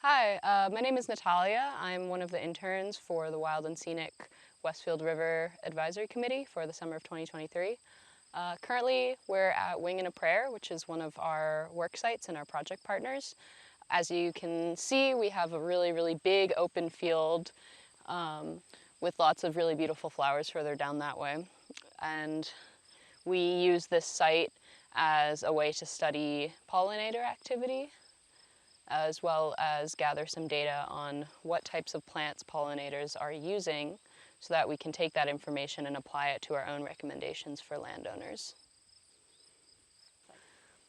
Hi, my name is Natalia. I'm one of the interns for the Wild and Scenic Westfield River Advisory Committee for the summer of 2023. Currently, we're at Wing and a Prayer, which is one of our work sites and our project partners. As you can see, we have a really big open field with lots of really beautiful flowers further down that way. And we use this site as a way to study pollinator activity, as well as gather some data on what types of plants pollinators are using so that we can take that information and apply it to our own recommendations for landowners.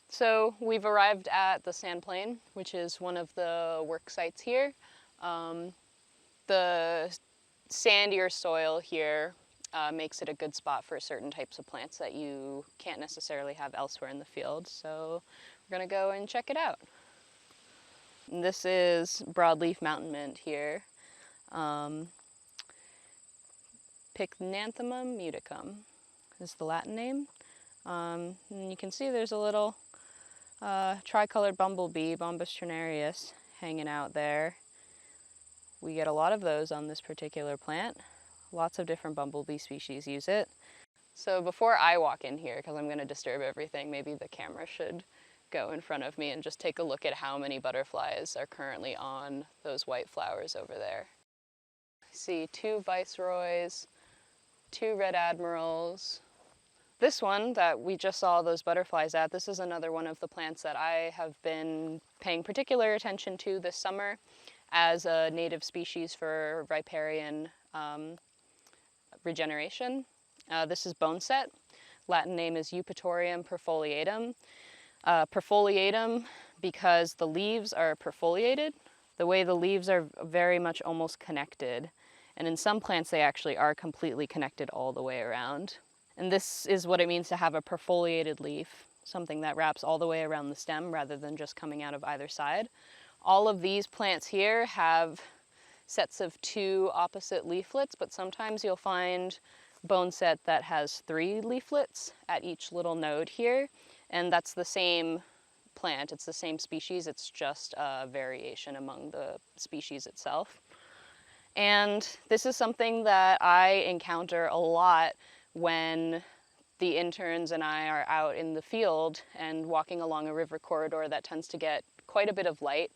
So we've arrived at the sand plain, which is one of the work sites here. The sandier soil here makes it a good spot for certain types of plants that you can't necessarily have elsewhere in the field. So we're going to go and check it out. This is broadleaf mountain mint here, Pycnanthemum muticum is the Latin name. And you can see there's a little tricolored bumblebee, Bombus trinarius, hanging out there. We get a lot of those on this particular plant. Lots of different bumblebee species use it. So before I walk in here, because I'm going to disturb everything, maybe the camera should go in front of me and just take a look at how many butterflies are currently on those white flowers over there. I see 2 viceroys, 2 red admirals. This one that we just saw those butterflies at, this is another one of the plants that I have been paying particular attention to this summer as a native species for riparian regeneration. This is boneset. Latin name is Eupatorium perfoliatum. Perfoliatum because the leaves are perfoliated. The way the leaves are very much almost connected. And in some plants they actually are completely connected all the way around. And this is what it means to have a perfoliated leaf, something that wraps all the way around the stem rather than just coming out of either side. All of these plants here have sets of 2 opposite leaflets, but sometimes you'll find boneset that has 3 leaflets at each little node here. And that's the same plant, it's the same species, it's just a variation among the species itself. And this is something that I encounter a lot when the interns and I are out in the field and walking along a river corridor that tends to get quite a bit of light.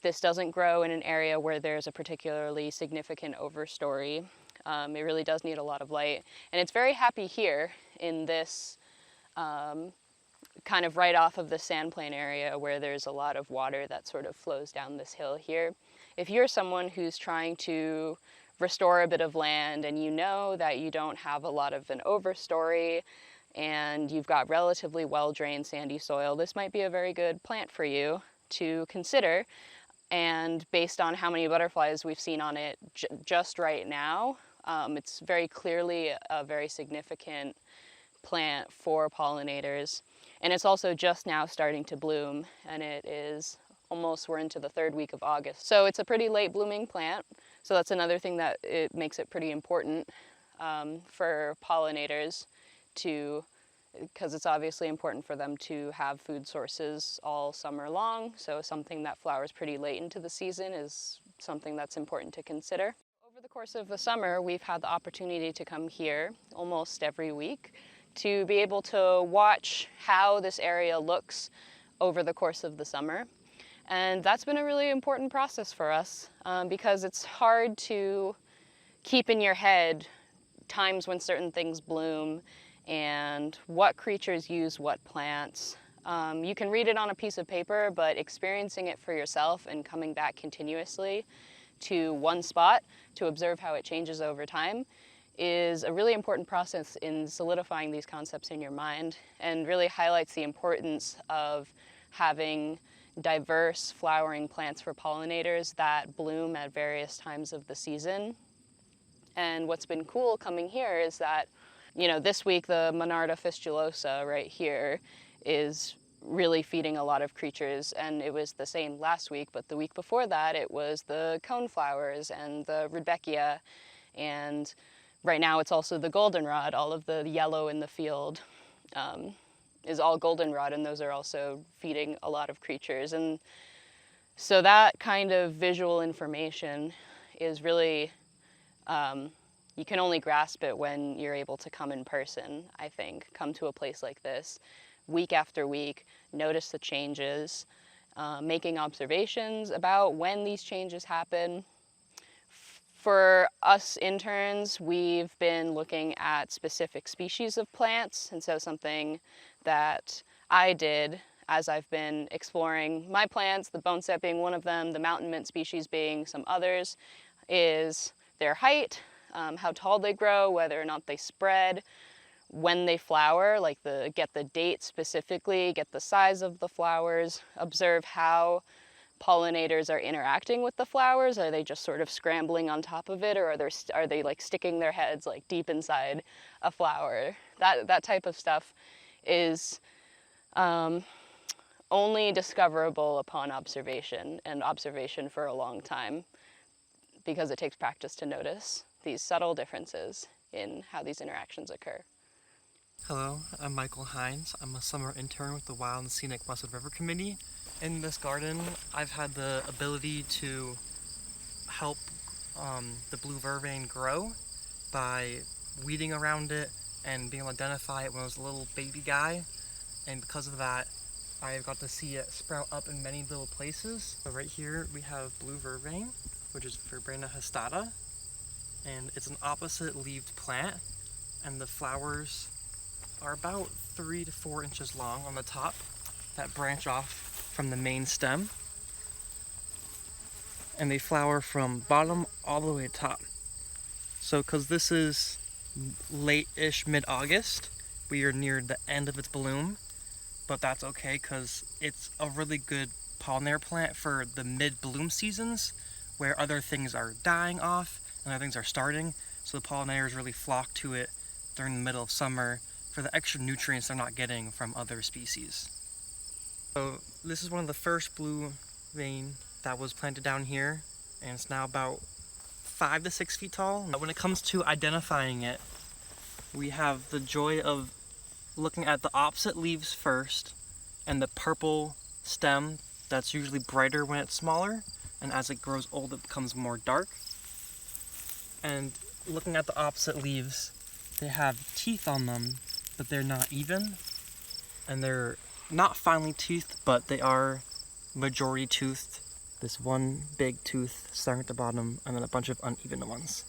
This doesn't grow in an area where there's a particularly significant overstory. It really does need a lot of light. And it's very happy here in this kind of right off of the sandplain area where there's a lot of water that sort of flows down this hill here. If you're someone who's trying to restore a bit of land and you know that you don't have a lot of an overstory and you've got relatively well-drained sandy soil, this might be a very good plant for you to consider. And based on how many butterflies we've seen on it just right now, it's very clearly a very significant plant for pollinators. And it's also just now starting to bloom, and it is almost, we're into the 3rd week of August. So it's a pretty late blooming plant. So that's another thing that it makes it pretty important for pollinators because it's obviously important for them to have food sources all summer long. So something that flowers pretty late into the season is something that's important to consider. Over the course of the summer, we've had the opportunity to come here almost every week to be able to watch how this area looks over the course of the summer. And that's been a really important process for us because it's hard to keep in your head times when certain things bloom and what creatures use what plants. You can read it on a piece of paper, but experiencing it for yourself and coming back continuously to one spot to observe how it changes over time is a really important process in solidifying these concepts in your mind and really highlights the importance of having diverse flowering plants for pollinators that bloom at various times of the season. And what's been cool coming here is that, you know, this week the Monarda fistulosa right here is really feeding a lot of creatures, and it was the same last week, but the week before that it was the coneflowers and the rudbeckia, and right now it's also the goldenrod. All of the yellow in the field is all goldenrod, and those are also feeding a lot of creatures. And So that kind of visual information is really, you can only grasp it when you're able to come in person, I think. Come to a place like this week after week, notice the changes, making observations about when these changes happen. For us interns, we've been looking at specific species of plants, and so something that I did as I've been exploring my plants, the boneset being one of them, the mountain mint species being some others, is their height, how tall they grow, whether or not they spread, when they flower, like get the date specifically, get the size of the flowers, observe how pollinators are interacting with the flowers. Are they just sort of scrambling on top of it, or are they like sticking their heads like deep inside a flower? That type of stuff is only discoverable upon observation, and observation for a long time, because it takes practice to notice these subtle differences in how these interactions occur. Hello, I'm Michael Hines. I'm a summer intern with the Wild and Scenic Westwood River Committee. In this garden, I've had the ability to help the blue vervain grow by weeding around it and being able to identify it when it was a little baby guy. And because of that, I got to see it sprout up in many little places. So right here we have blue vervain, which is Verbena hastata, and it's an opposite-leaved plant, and the flowers are about 3 to 4 inches long on the top that branch off from the main stem, and they flower from bottom all the way to top. So because this is late-ish mid-August, we are near the end of its bloom, but that's okay because it's a really good pollinator plant for the mid-bloom seasons where other things are dying off and other things are starting, so the pollinators really flock to it during the middle of summer for the extra nutrients they're not getting from other species. So this is one of the first blue vein that was planted down here, and it's now about 5 to 6 feet tall. When it comes to identifying it, we have the joy of looking at the opposite leaves first and the purple stem that's usually brighter when it's smaller, and as it grows old it becomes more dark. And looking at the opposite leaves, they have teeth on them, but they're not even, and they're not finely toothed, but they are majority toothed. This one big tooth starting at the bottom, and then a bunch of uneven ones.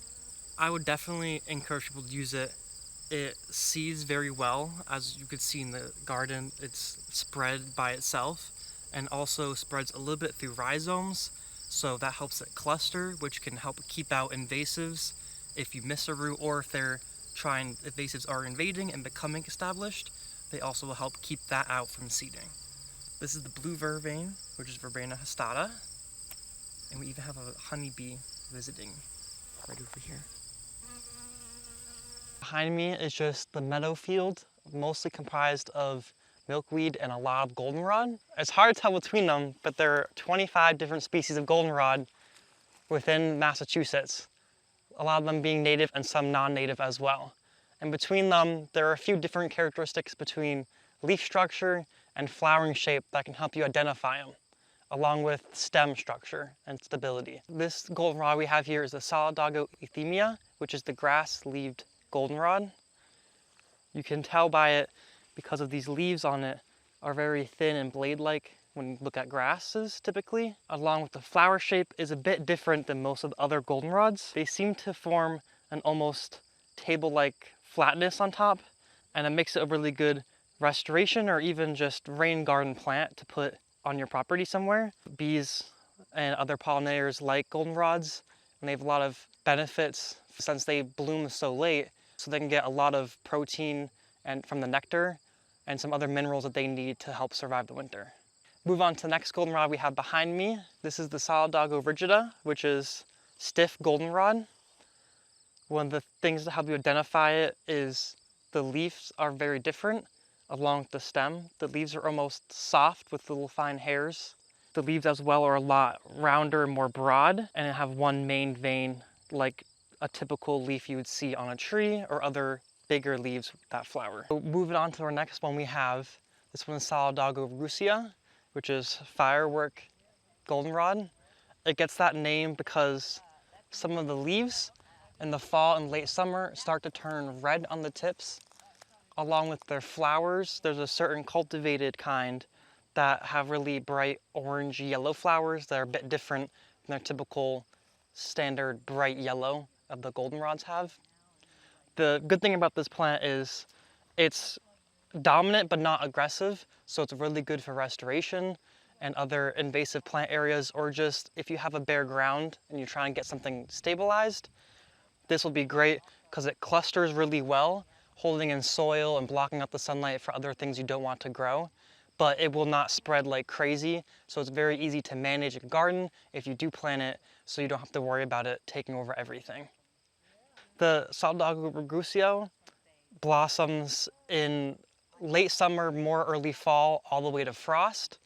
I would definitely encourage people to use it. It seeds very well, as you could see in the garden. It's spread by itself, and also spreads a little bit through rhizomes, so that helps it cluster, which can help keep out invasives if you miss a root, or if invasives are invading and becoming established, they also will help keep that out from seeding. This is the blue vervain, which is Verbena hastata, and we even have a honeybee visiting right over here. Behind me is just the meadow field, mostly comprised of milkweed and a lot of goldenrod. It's hard to tell between them, but there are 25 different species of goldenrod within Massachusetts, a lot of them being native and some non-native as well. And between them, there are a few different characteristics between leaf structure and flowering shape that can help you identify them, along with stem structure and stability. This goldenrod we have here is the Solidago euthymia, which is the grass-leaved goldenrod. You can tell by it because of these leaves on it are very thin and blade-like when you look at grasses typically. Along with the flower shape is a bit different than most of the other goldenrods. They seem to form an almost table-like flatness on top, and it makes it a really good restoration or even just rain garden plant to put on your property somewhere. Bees and other pollinators like goldenrods, and they have a lot of benefits since they bloom so late, so they can get a lot of protein and from the nectar and some other minerals that they need to help survive the winter. Move on to the next goldenrod we have behind me. This is the Solidago rigida, which is stiff goldenrod. One of the things to help you identify it is the leaves are very different along with the stem. The leaves are almost soft with little fine hairs. The leaves as well are a lot rounder and more broad, and have one main vein like a typical leaf you would see on a tree or other bigger leaves that flower. So moving on to our next one, we have this one is Solidago russia, which is firework goldenrod. It gets that name because some of the leaves in the fall and late summer start to turn red on the tips. Along with their flowers, there's a certain cultivated kind that have really bright orange yellow flowers that are a bit different than their typical standard bright yellow of the goldenrods have. The good thing about this plant is it's dominant but not aggressive, so it's really good for restoration and other invasive plant areas, or just if you have a bare ground and you're trying to get something stabilized, this will be great because it clusters really well, holding in soil and blocking out the sunlight for other things you don't want to grow. But it will not spread like crazy, so it's very easy to manage and garden if you do plant it, so you don't have to worry about it taking over everything. The Saldago Rugusio blossoms in late summer, more early fall, all the way to frost.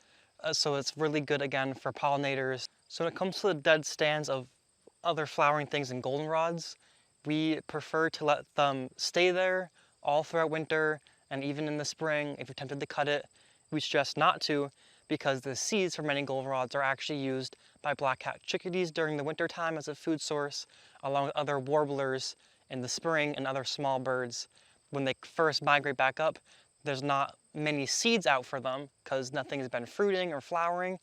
So it's really good again for pollinators. So when it comes to the dead stands of other flowering things and goldenrods, we prefer to let them stay there all throughout winter, and even in the spring. If you're tempted to cut it, we suggest not to, because the seeds for many goldenrods are actually used by black-capped chickadees during the winter time as a food source, along with other warblers in the spring and other small birds. When they first migrate back up, there's not many seeds out for them because nothing has been fruiting or flowering.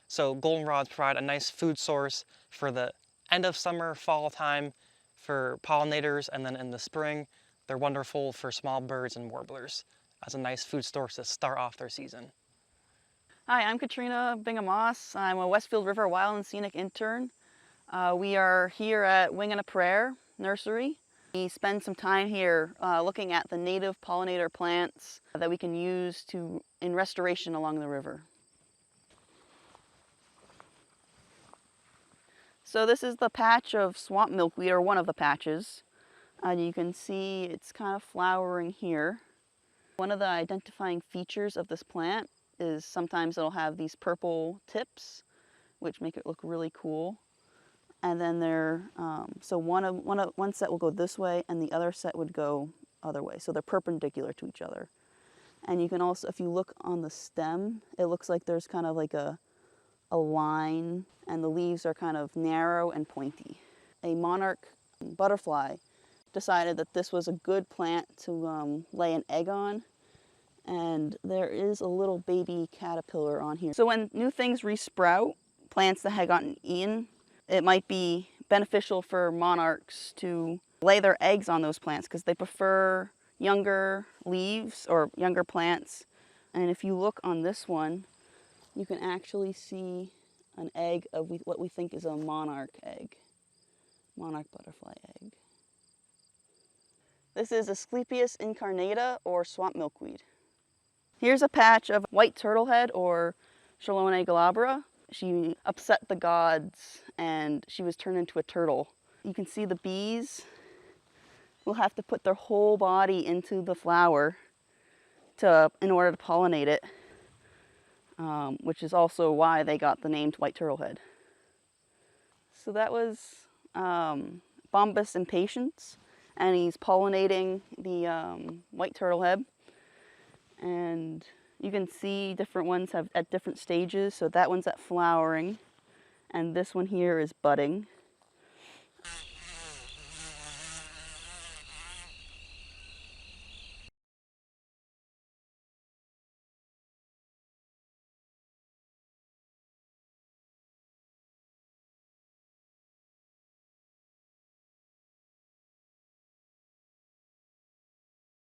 So goldenrods provide a nice food source for the end of summer, fall time for pollinators, and then in the spring, they're wonderful for small birds and warblers as a nice food source to start off their season. Hi, I'm Katrina Bingham-Moss. I'm a Westfield River Wild and Scenic intern. We are here at Wing and a Prayer Nursery. We spend some time here looking at the native pollinator plants that we can use in restoration along the river. So this is the patch of swamp milkweed, or one of the patches. You can see it's kind of flowering here. One of the identifying features of this plant is sometimes it'll have these purple tips, which make it look really cool. And then so one set will go this way, and the other set would go other way. So they're perpendicular to each other. And you can also, if you look on the stem, it looks like there's kind of like a line, and the leaves are kind of narrow and pointy. A monarch butterfly decided that this was a good plant to lay an egg on, and there is a little baby caterpillar on here. So when new things resprout, plants that had gotten eaten, it might be beneficial for monarchs to lay their eggs on those plants because they prefer younger leaves or younger plants. And if you look on this one, you can actually see an egg of what we think is a monarch egg, monarch butterfly egg. This is Asclepias incarnata, or swamp milkweed. Here's a patch of white turtlehead, or Chelone glabra. She upset the gods and she was turned into a turtle. You can see the bees will have to put their whole body into the flower in order to pollinate it, which is also why they got the name white turtlehead. So that was Bombus impatiens, and he's pollinating the white turtlehead. And you can see different ones have at different stages. So that one's at flowering, and this one here is budding.